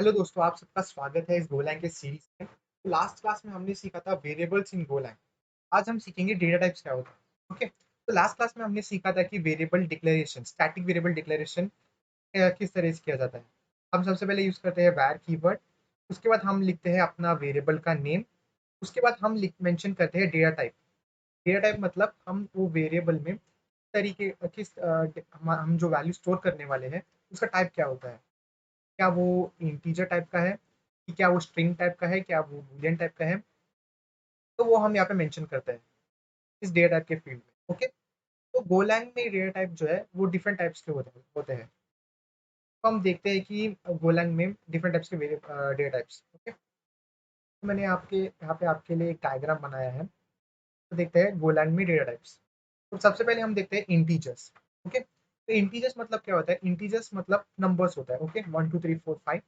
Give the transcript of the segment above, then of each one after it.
Hello दोस्तों, आप सबका स्वागत है इस गोलैंग के सीरीज में। तो लास्ट क्लास में हमने सीखा था वेरिएबल्स इन गोलैंग। आज हम सीखेंगे डेटा टाइप्स क्या होता है। ओके, तो लास्ट क्लास में हमने सीखा था कि variable declaration, static variable declaration किस तरह से किया जाता है। हम सबसे पहले यूज करते हैं वैर कीवर्ड। उसके बाद हम लिखते हैं अपना वेरिएबल का नेम। उसके बाद हम मेंशन करते हैं डेटा टाइप। डेटा टाइप मतलब हम वो वेरिएबल में तरीके किस हम जो वैल्यू स्टोर करने वाले हैं उसका टाइप क्या होता है। क्या वो इंटीजर टाइप का है, कि क्या वो स्ट्रिंग टाइप का है, क्या वो बूलियन टाइप का है। तो वो हम यहाँ पे मेंशन करते हैं इस डेटा टाइप के फील्ड में। ओके, तो गोलैंग में डेटा टाइप जो है वो डिफरेंट टाइप्स के होते हैं। तो हम देखते हैं कि गोलैंग में डिफरेंट टाइप्स के डेटा टाइप्स। ओके, तो मैंने आपके यहाँ पे आपके लिए एक डायग्राम बनाया है। तो देखते हैं गोलैंग में डेटा टाइप्स। तो सबसे पहले हम देखते हैं इंटीजर्स। ओके, तो इंटीजर्स मतलब क्या होता है? इंटीजर्स मतलब नंबर्स होता है। ओके, 1 2 3 4 5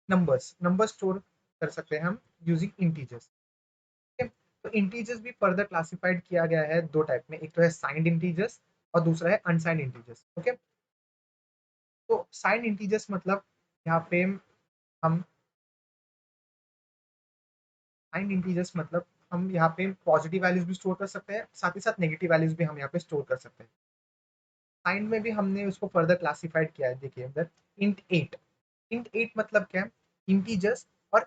नंबर्स नंबर स्टोर कर सकते हैं हम यूजिंग इंटीजर्स। ठीक है, तो इंटीजर्स भी फर्दर क्लासिफाइड किया गया है दो टाइप में। एक तो है साइंड इंटीजर्स और दूसरा है अनसाइंड इंटीजर्स। ओके, तो साइंड इंटीजर्स मतलब यहाँ पे हम साइंड इंटीजर्स मतलब हम यहाँ पे पॉजिटिव वैल्यूज भी स्टोर कर सकते हैं, साथ ही साथ नेगेटिव वैल्यूज भी हम यहाँ पे स्टोर कर सकते हैं। साइंड में भी हमने उसको फर्दर क्लासिफाइड किया है। देखिए अंदर इंट एट। इंट एट मतलब क्या? इंटीजर्स। और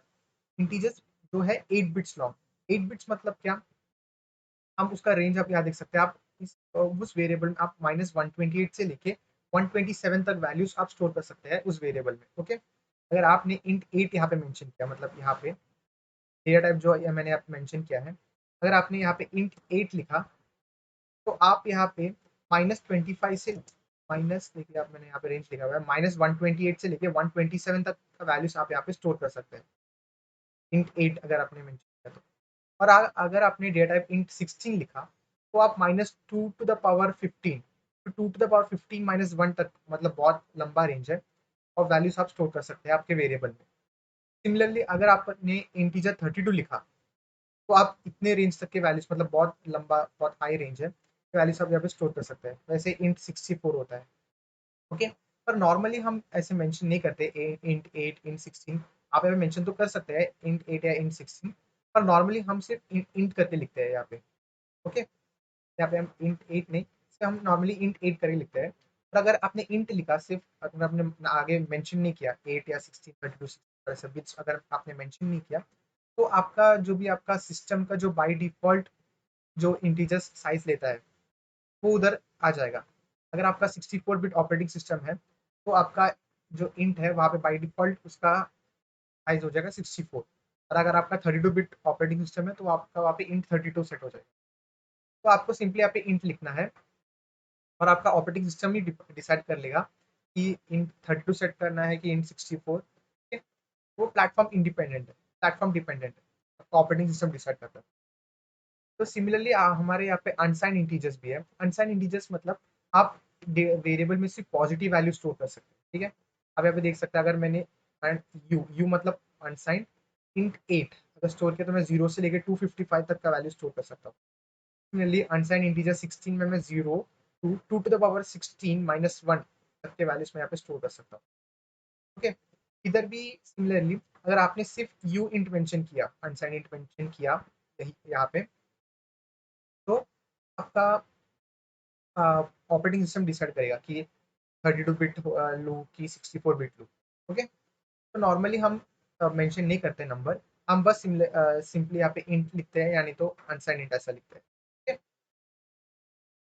इंटीजर्स जो है 8 बिट्स लॉन्ग। 8 बिट्स मतलब क्या? हम उसका रेंज आप यहाँ देख सकते हैं। आप उस वेरिएबल में आप -128 से लेके 127 तक वैल्यूज आप स्टोर कर सकते हैं उस वेरिएबल में। ओके, अगर आपने इंट एट यहाँ पे मेंशन किया, मतलब यहाँ पे डेटा टाइप जो मैंने आप मेंशन किया है, अगर आपने यहाँ पे इंट एट लिखा तो आप यहाँ पे -25 से माइनस, देखिए आप मैंने यहाँ पे रेंज लिखा हुआ है, -128 से लेके 127 तक का वैल्यूज आप यहाँ पे स्टोर कर सकते हैं इंट एट अगर आपने मेंशन किया तो। और अगर आपने डेटा टाइप इंट 16 लिखा तो आप -2 to the power 15, तो 2 to the power 15 -1 तक, मतलब बहुत लंबा रेंज है और वैल्यूज आप स्टोर कर सकते हैं आपके वेरिएबल में। सिमिलरली अगर आपने इंटीजर 32 लिखा तो आप इतने रेंज तक के वैल्यूज, मतलब बहुत लंबा, बहुत हाई रेंज है, वैल्यूज आप यहाँ पे स्टोर कर सकते हैं। वैसे इंट 64 होता है। ओके, पर नॉर्मली हम ऐसे मेंशन नहीं करते इंट एट, इंट 16। आप यहाँ पे मेंशन तो कर सकते हैं इंट एट या इंट 16, पर नॉर्मली हम सिर्फ इंट करके लिखते हैं यहाँ पे। ओके, यहाँ पे हम इंट एट नहीं, इसे हम नॉर्मली इंट एट करके लिखते हैं। और अगर आपने इंट लिखा, सिर्फ अगर आपने आगे मेंशन नहीं किया 8 या 16, 32 ऐसे बिट्स अगर आपने मेंशन नहीं किया, तो आपका जो भी आपका सिस्टम का जो बाय डिफॉल्ट जो इंटीजर्स साइज लेता है वो उधर आ जाएगा। अगर आपका 64 बिट ऑपरेटिंग सिस्टम है तो आपका जो इंट है वहाँ पे बाय डिफॉल्ट उसका साइज हो जाएगा 64। और अगर आपका 32 बिट ऑपरेटिंग सिस्टम है तो आपका वहाँ पे इंट 32 सेट हो जाएगा। तो आपको सिंपली यहाँ पे इंट लिखना है और आपका ऑपरेटिंग सिस्टम ही डिसाइड कर लेगा कि इंट 32 सेट करना है कि इंट 64। ठीक है, वो प्लेटफॉर्म इंडिपेंडेंट है, प्लेटफॉर्म डिपेंडेंट है, आपका ऑपरेटिंग सिस्टम डिसाइड करता है। तो सिमिलरली हमारे यहाँ पे अनसाइंड इंटीजर्स भी है। अनसाइंड इंटीजर्स मतलब आप वेरिएबल में सिर्फ पॉजिटिव वैल्यू स्टोर कर सकते हैं। ठीक है, अब यहाँ पे देख सकते हैं, अगर मैंने यू यू मतलब अनसाइंड इंट एट अगर स्टोर किया तो मैं 0 से लेकर 255 तक का वैल्यू स्टोर कर सकता हूँ। सिमिलरली अनसाइंड इंटीजर 16 में मैं 0 टू 2 to the power 16 -1 तक के वैल्यूज में यहाँ पे स्टोर कर सकता हूँ। ओके, इधर भी सिमिलरली अगर आपने सिर्फ यू इंट मेंशन किया, अनसाइंड इंट मेंशन किया यही यहाँ पे, तो आपका ऑपरेटिंग सिस्टम डिसाइड करेगा कि 32 बिट लूँ कि 64 बिट लूँ। ओके, तो नॉर्मली हम मेंशन नहीं करते नंबर, हम बस सिंपली यहाँ पे इंट लिखते हैं, यानी तो अनसाइंड इंट ऐसा लिखते हैं। ठीक है,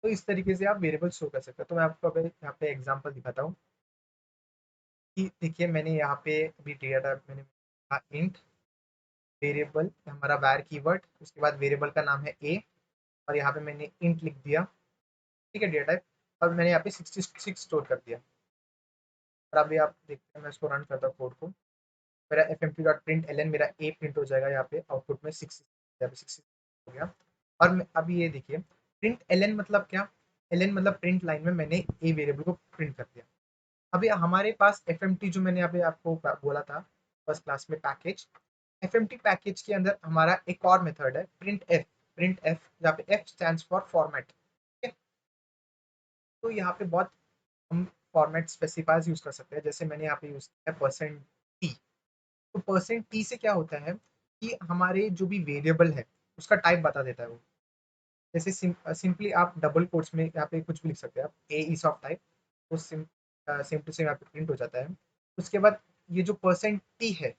तो इस तरीके से आप वेरिएबल शो कर सकते हैं। तो मैं आपको अभी यहाँ पे एग्जांपल दिखाता हूँ कि देखिए मैंने यहाँ पे अभी डेटा मैंने इंट वेरिएबल हमारा वैर कीवर्ड, उसके बाद वेरिएबल का नाम है ए, और यहाँ पे मैंने इंट लिख दिया। ठीक है, डेटा टाइप, और मैंने यहाँ पे 66 स्टोर कर दिया। और अभी आप देखते हैं, मैं इसको रन करता हूँ कोड को, मेरा fmt.println मेरा ए प्रिंट हो जाएगा यहाँ पे आउटपुट में 6, यहाँ पे 6 हो गया। और अभी ये देखिए प्रिंट एल मतलब क्या? एल मतलब प्रिंट लाइन में मैंने ए वेरिएबल को प्रिंट कर दिया। अभी हमारे पास एफ जो मैंने अभी आपको बोला था फर्स्ट क्लास में, पैकेज एफ पैकेज के अंदर हमारा एक और मेथड है प्रिंट एफ। प्रिंट एफ जहाँ पे एफ स्टैंड फॉर फॉर्मेट। तो यहाँ पे बहुत हम फॉर्मेट स्पेसिफायर्स यूज कर सकते हैं। जैसे मैंने यहाँ पे यूज किया %t। तो परसेंट टी से क्या होता है कि हमारे जो भी वेरिएबल है उसका टाइप बता देता है वो। जैसे सिंपली आप डबल कोट्स में यहाँ पे कुछ भी लिख सकते हैं आप, ए इज ऑफ टाइप, तो सेम टू सेम यहाँ पे प्रिंट हो जाता है। उसके बाद ये जो परसेंट टी है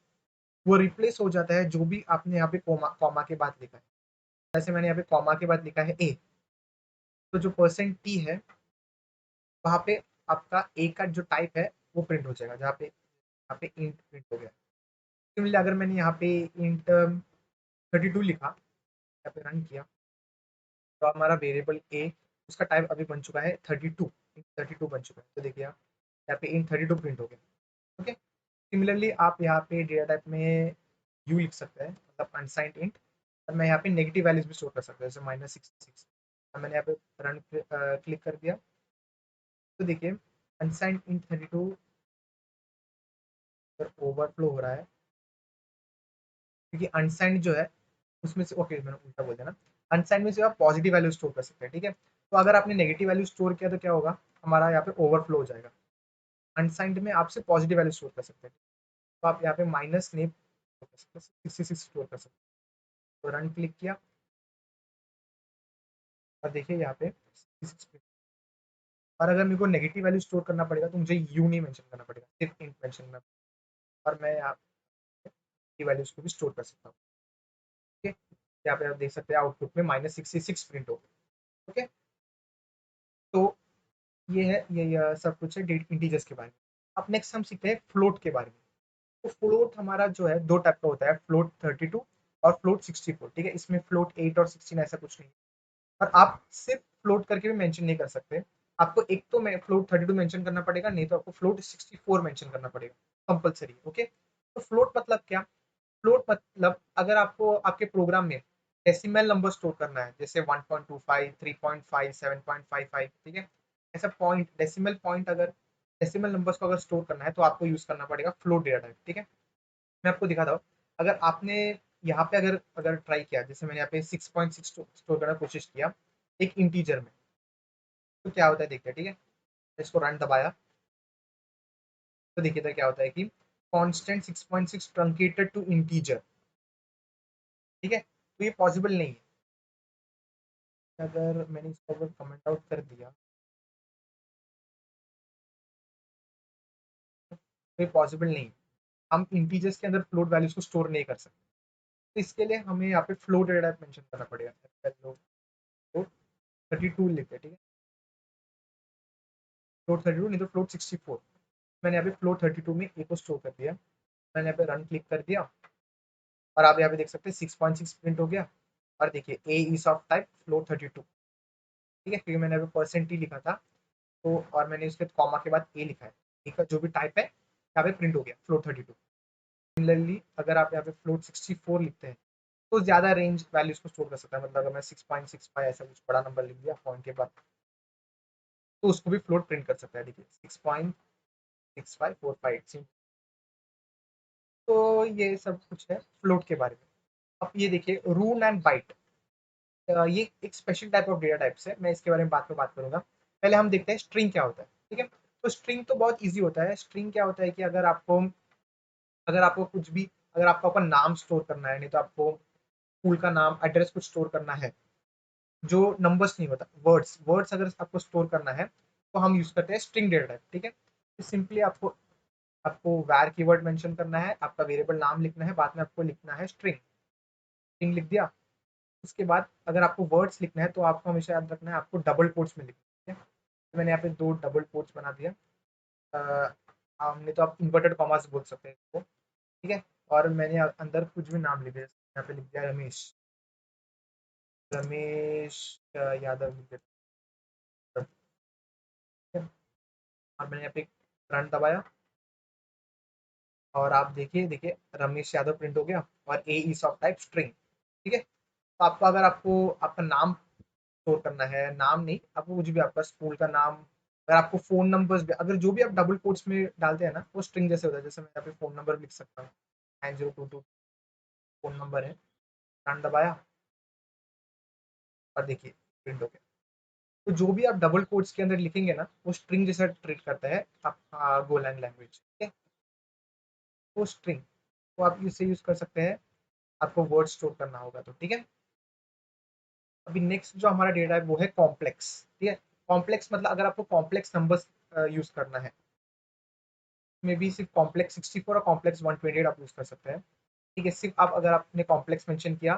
वो रिप्लेस हो जाता है जो भी आपने यहाँ पे कॉमा कॉमा के बाद लिखा है। जैसे मैंने यहाँ पे कॉमा के बाद लिखा है ए, तो जो परसेंट टी है वहाँ पे आपका ए का जो टाइप है वो प्रिंट हो जाएगा, जहाँ पे यहाँ पे इंट प्रिंट हो गया। सिमिलरली अगर मैंने यहाँ पे इंट 32 लिखा, यहाँ पे रन किया, तो हमारा वेरिएबल ए उसका टाइप अभी बन चुका है 32, 32 बन चुका है। तो देखिए आप यहाँ पे इंट 32 प्रिंट हो गया। ओके, सिमिलरली आप यहाँ पे डेटा टाइप में यू लिख सकते हैं, मतलब अनसाइंड इंट, और मैं यहाँ पे नेगेटिव वैल्यूज भी स्टोर कर सकता हूँ, जैसे -66। अब मैंने यहाँ पे रन क्लिक कर दिया, तो देखिए अनसाइंड इंट 32 पर ओवरफ्लो हो रहा है, क्योंकि अनसाइंड जो है उसमें से, ओके मैंने उल्टा बोल दिया ना, अनसाइंड में से आप पॉजिटिव वैल्यू स्टोर कर सकते हैं। ठीक है, तो अगर आपने नेगेटिव वैल्यू स्टोर किया तो क्या होगा, हमारा यहाँ पे ओवरफ्लो हो जाएगा। अनसाइंड में आपसे पॉजिटिव वैल्यू स्टोर कर सकते हैं, तो आप यहाँ पे माइनस नेम 66 स्टोर कर सकते हैं। तो रन क्लिक किया और देखिए यहाँ पे 66। और अगर मेरे को नेगेटिव वैल्यू स्टोर करना पड़ेगा तो मुझे यू नहीं मेंशन करना पड़ेगा, सिर्फ इंट मेंशन करना, और मैं यहाँ की वैल्यूज को भी स्टोर कर सकता हूँ। ठीक है, यहाँ पे आप देख सकते हैं आउटपुट में -66 प्रिंट हो गया। ओके, तो ये है, ये सब कुछ है इंटीजर्स के बारे में। अब नेक्स्ट हम सीखते हैं फ्लोट के बारे में। तो फ्लोट हमारा जो है दो टाइप का होता है, फ्लोट 32 और फ्लोट 64। ठीक है, इसमें फ्लोट 8 और 16 ऐसा कुछ नहीं है, और आप सिर्फ फ्लोट करके भी मेंशन नहीं कर सकते। आपको एक तो मैं फ्लोट 32 मेंशन करना पड़ेगा, नहीं तो आपको फ्लोट 64 मेंशन करना पड़ेगा, कंपलसरी। ओके, तो फ्लोट मतलब क्या, फ्लोट मतलब अगर आपको आपके प्रोग्राम में डेसिमल नंबर स्टोर करना है, जैसे 1.25, 3.5, 7.55, ठीक है, ऐसा पॉइंट, डेसिमल पॉइंट, अगर डेसिमल नंबर्स को अगर स्टोर करना है तो आपको यूज करना पड़ेगा फ्लोट डेटा टाइप। ठीक है, मैं आपको दिखाता हूँ। अगर आपने यहाँ पे अगर अगर ट्राई किया, जैसे मैंने यहाँ पे 6.6 स्टोर करने की कोशिश किया एक इंटीजर में, तो क्या होता है देखते हैं। ठीक है, इसको रन दबाया, तो देखिए तो क्या होता है कि कांस्टेंट 6.6 ट्रंकेटेड टू इंटीजर। ठीक है, तो ये पॉसिबल नहीं है। अगर मैंने इसको अगर कमेंट आउट कर दिया तो ये पॉसिबल नहीं है, हम इंटीजर्स के अंदर फ्लोट वैल्यूज को स्टोर नहीं कर सकते। तो इसके लिए हमें यहाँ पे फ्लोट डेटा मेंशन करना पड़ेगा। फ्लोट 32 लिखते हैं। ठीक है, फ्लोट 32 नहीं तो फ्लोट 64। मैंने यहाँ पे फ्लोट 32 में ए को स्टोर कर दिया, मैंने यहाँ पे रन क्लिक कर दिया, और आप यहाँ पे देख सकते हैं 6.6 प्रिंट हो गया। और देखिए a is of type float 32। ठीक है, क्योंकि मैंने यहाँ पे परसेंट टी लिखा था, तो और मैंने उसके कॉमा के बाद ए लिखा है, ए का जो भी टाइप है यहाँ पे प्रिंट हो गया फ्लोट 32। सिमिलरली अगर आप यहाँ पे फ्लोट 64 लिखते हैं तो ज़्यादा रेंज वैल्यूज को स्टोर कर सकता है, मतलब अगर मैं 6.65 ऐसा कुछ बड़ा नंबर लिख दिया पॉइंट के बाद, तो उसको भी फ्लोट प्रिंट कर सकता है। देखिए 6.6545। तो ये सब कुछ है फ्लोट के बारे में। अब ये देखिए रून एंड बाइट, ये एक special type of data types है, मैं इसके बारे में बात करूंगा। पहले हम देखते हैं स्ट्रिंग क्या होता है। ठीक है, तो स्ट्रिंग तो बहुत ईजी होता है। स्ट्रिंग क्या होता है कि अगर आपको कुछ भी, अगर आपको अपना नाम स्टोर करना है, नहीं तो आपको स्कूल का नाम, एड्रेस कुछ स्टोर करना है, जो नंबर्स नहीं होता, वर्ड्स वर्ड्स अगर आपको स्टोर करना है तो हम यूज करते हैं स्ट्रिंग डेटा टाइप। ठीक है, तो सिंपली आपको आपको वैर कीवर्ड मेंशन करना है, आपका वेरिएबल नाम लिखना है, बाद में आपको लिखना है स्ट्रिंग। स्ट्रिंग लिख दिया, उसके बाद अगर आपको वर्ड्स लिखना है तो आपको हमेशा याद रखना है आपको डबल कोट्स में लिखना है। तो मैंने यहाँ पे 2 डबल कोट्स बना दिया। अ, हमने तो आप इन्वर्टेड कॉमास बोल सकते हैं इसको। ठीक है, और मैंने अंदर कुछ भी नाम लिख दिया, यहाँ पे लिख दिया रमेश, रमेश यादव लिख दिया। ठीक है, और मैंने यहाँ पे रन दबाया, और आप देखिए देखिए रमेश यादव प्रिंट हो गया, और ए इज ऑफ टाइप स्ट्रिंग। ठीक है, तो आपको अगर आपको आपका नाम स्टोर करना है, नाम नहीं, आपको कुछ भी, आपका स्कूल का नाम, अगर आपको फ़ोन नंबर्स भी, अगर जो भी आप डबल कोट्स में डालते हैं ना वो स्ट्रिंग जैसे होता है। जैसे मैं यहाँ पे फ़ोन नंबर लिख सकता हूँ, 9022 फ़ोन नंबर है, रन दबाया, और देखिए प्रिंट हो गया। तो जो भी आप डबल कोट्स के अंदर लिखेंगे ना वो स्ट्रिंग जैसा ट्रीट करता है आप गोलैंग लैंग्वेज। ठीक है, वो स्ट्रिंग। तो आप इसे यूज कर सकते हैं, आपको वर्ड स्टोर करना होगा तो, ठीक है। अभी नेक्स्ट जो हमारा डेटा है वो है कॉम्प्लेक्स, ठीक है। कॉम्प्लेक्स मतलब अगर आपको कॉम्प्लेक्स नंबर्स यूज करना है, मे बी सिर्फ कॉम्प्लेक्स 64 और कॉम्प्लेक्स 128 आप यूज कर सकते हैं, ठीक है। सिर्फ आप अगर आपने कॉम्प्लेक्स मेंशन किया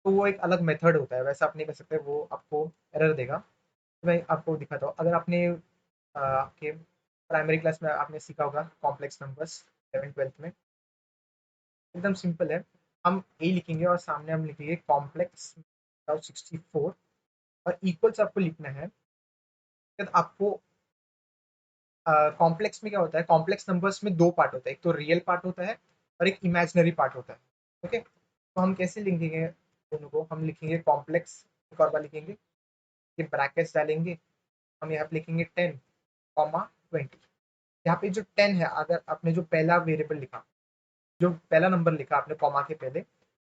तो वो एक अलग मेथड होता है, वैसा आप नहीं कर सकते, वो आपको एरर देगा। तो मैं आपको दिखाता हूँ, अगर आपने आपके प्राइमरी क्लास में आपने सीखा होगा कॉम्प्लेक्स नंबर्स 11th-12th में, एकदम सिंपल है। हम ए लिखेंगे और सामने हम लिखेंगे कॉम्प्लेक्स 64 और इक्वल्स आपको लिखना है। फिर आपको कॉम्प्लेक्स में क्या होता है, कॉम्प्लेक्स नंबर्स में दो पार्ट होता है, एक तो रियल पार्ट होता है और एक इमेजिनरी पार्ट होता है, ओके। तो हम कैसे लिखेंगे दोनों को, हम लिखेंगे कॉम्प्लेक्स, एक और बार लिखेंगे, ये ब्रैकेट्स डालेंगे, हम यहाँ पे लिखेंगे 10, 20। यहाँ पे जो 10 है, अगर आपने जो पहला वेरिएबल लिखा, जो पहला नंबर लिखा आपने कॉमा के पहले,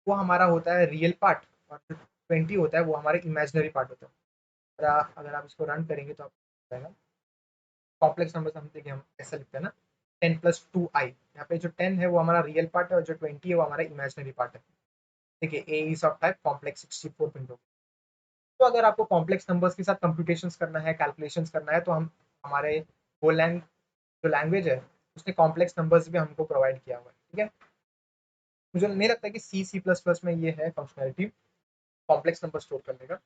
वो हमारा होता है रियल पार्ट, और जो 20 होता है वो हमारे इमेजिनरी पार्ट होता है। अगर आप इसको रन करेंगे तो आपको जाएगा कॉम्प्लेक्स नंबर, हम देखिए हम ऐसा लिखते हैं ना, 10+2i, यहाँ पे जो 10 है वो हमारा रियल पार्ट है और जो 20 है वो हमारा इमेजिनरी पार्ट है। देखिए a is of type complex 64 window. तो अगर आपको कॉम्प्लेक्स नंबर्स के साथ कंप्यूटेशंस करना है, कैलकुलेशंस करना है, तो हम हमारे गोलैंग जो लैंग्वेज है उसने कॉम्प्लेक्स नंबर्स भी हमको प्रोवाइड किया हुआ है, ठीक है। मुझे नहीं लगता कि C++ में ये है फंक्शनैलिटी कॉम्प्लेक्स नंबर स्टोर करने का,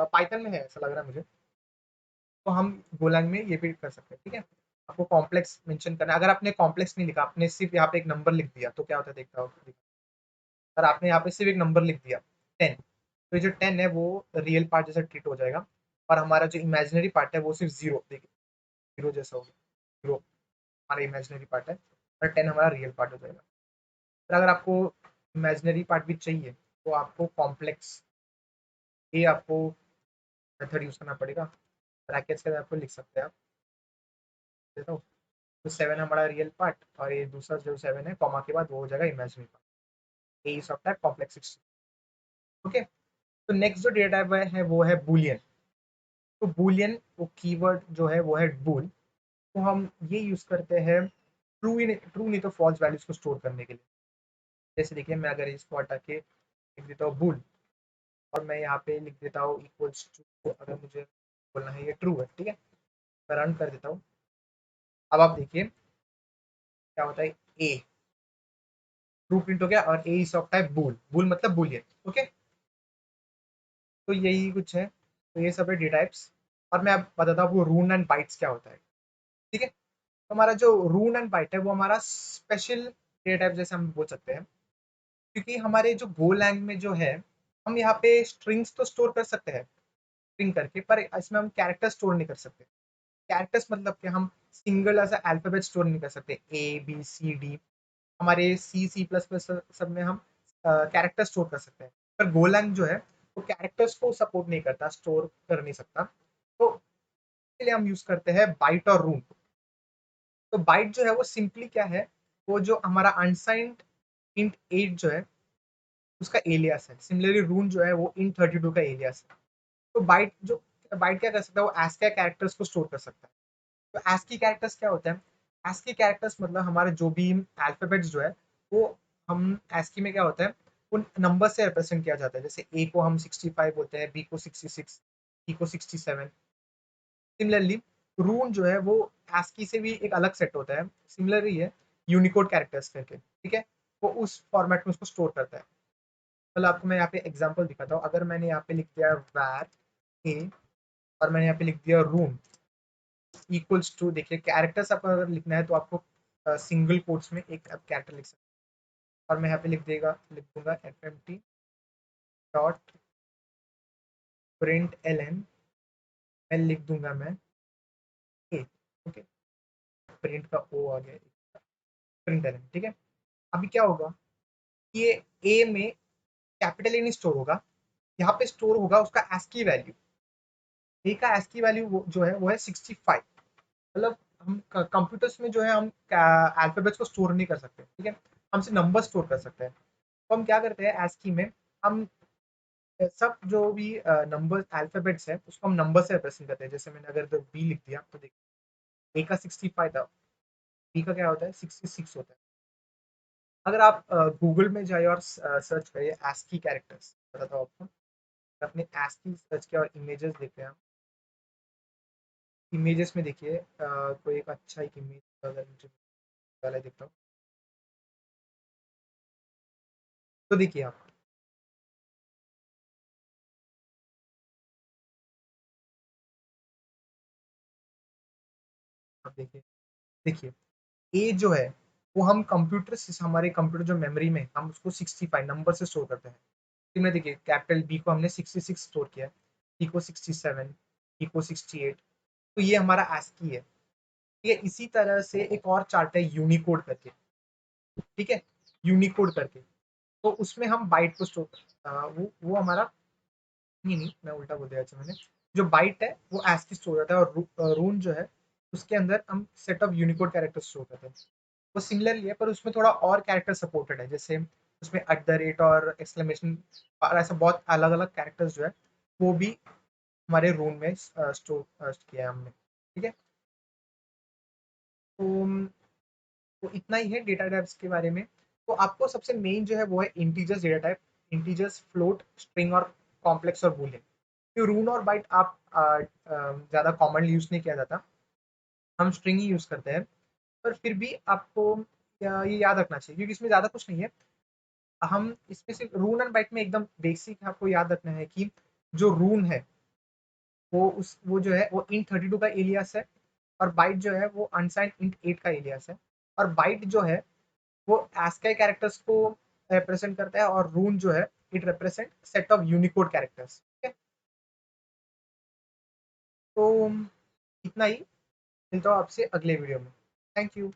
पाइथन में है ऐसा लग रहा है मुझे। तो हम गोलैंग में ये भी कर सकते हैं, ठीक है। आपको कॉम्प्लेक्स मेंशन करना है, अगर आपने कॉम्प्लेक्स नहीं लिखा, आपने सिर्फ यहाँ पे एक नंबर लिख दिया तो क्या होता है देखता हो। अगर आपने यहाँ पे सिर्फ एक नंबर लिख दिया 10, तो ये जो 10 है वो रियल पार्ट जैसा ट्रीट हो जाएगा, और हमारा जो इमेजिनरी पार्ट है वो सिर्फ जीरो, देखिए जीरो जैसा होगा, जीरो हमारा इमेजिनरी पार्ट है और 10 हमारा रियल पार्ट हो जाएगा। फिर अगर आपको इमेजिनरी पार्ट भी चाहिए तो आपको कॉम्प्लेक्स ये आपको मेथड यूज करना पड़ेगा, ब्रैकेट्स के अंदर आपको लिख सकते हैं आप, देखो। तो 7 हमारा रियल पार्ट और ये दूसरा जो 7 है कॉमा के बाद वो हो जाएगा imaginary part, A is of type complex 16, okay. तो नेक्स्ट जो डेटा टाइप है वो है बूलियन। तो बूलियन वो कीवर्ड जो है वो है बूल, तो हम ये यूज करते हैं ट्रू नहीं तो फॉल्स वैल्यूज को स्टोर करने के लिए। जैसे देखिए मैं अगर इसको हटा के लिख देता हूँ बूल और मैं यहाँ पे लिख देता हूँ इक्वल्स टू, अगर मुझे बोलना है ये ट्रू है, ठीक है, मैं रन कर देता हूँ। अब आप देखिए क्या होता है, ए ट्रू प्रिंट हो गया और ए इज ऑफ टाइप बूल, बूल मतलब बूलियन, ओके। तो यही कुछ है, तो ये सब है डेटा टाइप्स। और मैं अब बताता हूँ रून एंड बाइट्स क्या होता है, ठीक है। तो हमारा जो रून एंड बाइट है वो हमारा स्पेशल डेटा टाइप जैसे हम बोल सकते हैं, क्योंकि हमारे जो गो लैंग में जो है, हम यहाँ पे स्ट्रिंग्स तो स्टोर कर सकते हैं स्ट्रिंग करके, पर इसमें हम कैरेक्टर स्टोर नहीं कर सकते। कैरेक्टर्स मतलब कि हम सिंगल ऐसा अल्फाबेट स्टोर नहीं कर सकते, A B C D। हमारे C++ सब में हम कैरेक्टर स्टोर कर सकते हैं, पर गोलैंग जो है वो कैरेक्टर्स को सपोर्ट नहीं करता, स्टोर कर नहीं सकता। तो इसके लिए हम यूज करते हैं बाइट और रून। तो बाइट जो है वो सिंपली क्या है, वो जो हमारा अनसाइंड इंट 8 जो है उसका एलियास है। सिमिलरली रून जो है वो इंट 32 का एलियास है। तो बाइट क्या कर सकता है, वो ASCII कैरेक्टर्स को स्टोर कर सकता है। तो ASCII कैरेक्टर्स क्या होता है, ASCII कैरेक्टर्स मतलब हमारे जो भी अल्फाबेट्स जो है वो हम ASCII में क्या होता है, उन नंबर से रिप्रेजेंट किया जाता है। जैसे ए को हम 65 बोलते हैं, बी को 66, सी को 67। सिमिलरली रून जो है वो ASCII से भी एक अलग सेट होता है, सिमिलरली है यूनिकोड कैरेक्टर्स करके, ठीक है। वो उस फॉर्मेट में उसको स्टोर करता है। मतलब आपको मैं यहाँ पे एग्जांपल दिखाता हूँ, अगर मैंने यहाँ पे लिख दिया var a और मैंने यहाँ पे लिख दिया room इक्वल्स टू, देखिए कैरेक्टर्स आपको अगर लिखना है तो आपको सिंगल कोट्स में एक कैरेक्टर लिख सकते हैं। और मैं यहाँ पे लिख दूंगा fmt डॉट प्रिंट एलन, मैं लिख दूंगा मैं ए, ओके, प्रिंट का ओ आ गया, प्रिंट एलन, ठीक है। अभी क्या होगा, ये ए में कैपिटल ए नहीं स्टोर होगा, यहाँ पे स्टोर होगा उसका ASCII वैल्यू। ए का ASCII वैल्यू जो है वो है 65। मतलब हम कंप्यूटर्स में जो है हम अल्फाबेट्स को स्टोर नहीं कर सकते, ठीक है, हम सिर्फ नंबर स्टोर कर सकते हैं। तो हम क्या करते हैं ASCII में, हम सब जो भी नंबर अल्फाबेट्स है उसको हम नंबर से रिप्रेजेंट करते हैं। जैसे मैंने अगर तो बी लिख दिया तो देखिए ए का 65 था, बी का क्या होता है 66 होता है, अगर आप गूगल में जाइए और सर्च करिए ASCII कैरेक्टर्स, बताता हूँ आपको। अपने ASCII सर्च किया और इमेजेस देखे हम, इमेजेस में देखिए कोई एक अच्छा एक इमेज अगर मुझे वाला देखता हूँ, तो देखिए आप देखिए, देखिए ए जो है वो हम कंप्यूटर से, हमारे कंप्यूटर जो मेमोरी में हम उसको 65 नंबर से स्टोर करते हैं। में देखिए कैपिटल बी को हमने 66 स्टोर किया, सी को 67, ई को 68, तो ये हमारा ASCII है। ठीक है, इसी तरह से एक और चार्ट है यूनिकोड करके, ठीक है, यूनिकोड करके, तो उसमें हम बाइट को स्टोर, वो हमारा, नहीं नहीं मैं उल्टा बोल दिया, अच्छा मैंने, जो बाइट है वो ASCII स्टोर होता है, और रून जो है उसके अंदर हम set of Unicode character store करते हैं। वो सिमिलरली है, पर उसमें थोड़ा और कैरेक्टर सपोर्टेड है, जैसे उसमें एट द रेट और एक्सक्लेमेशन और ऐसा बहुत अलग अलग कैरेक्टर्स जो है वो भी हमारे रूम में स्टोर किया है हमने। ठीक है, तो इतना ही है डेटा टाइप्स के बारे में। तो आपको सबसे मेन जो है वो है integers data type, integers, float, string और कॉम्प्लेक्स और बूलियन। तो रून और बाइट आप ज़्यादा कॉमनली यूज़ नहीं किया जाता, हम स्ट्रिंग ही यूज़ करते हैं। पर फिर भी आपको ये याद रखना चाहिए क्योंकि इसमें ज़्यादा कुछ नहीं है। हम इसमें सिर्फ रून एंड बाइट में एकदम बेसिक आपको याद रखना है कि जो रून है वो जो है वो int 32 का एलियास है, और बाइट जो है वो अनसाइंड int 8 का एलियास है। और बाइट जो है वो ASCII कैरेक्टर्स को रिप्रेजेंट करता है, और रून जो है it represent set of Unicode characters. ठीक है, तो इतना ही, मिलता हूँ आपसे अगले वीडियो में। Thank you.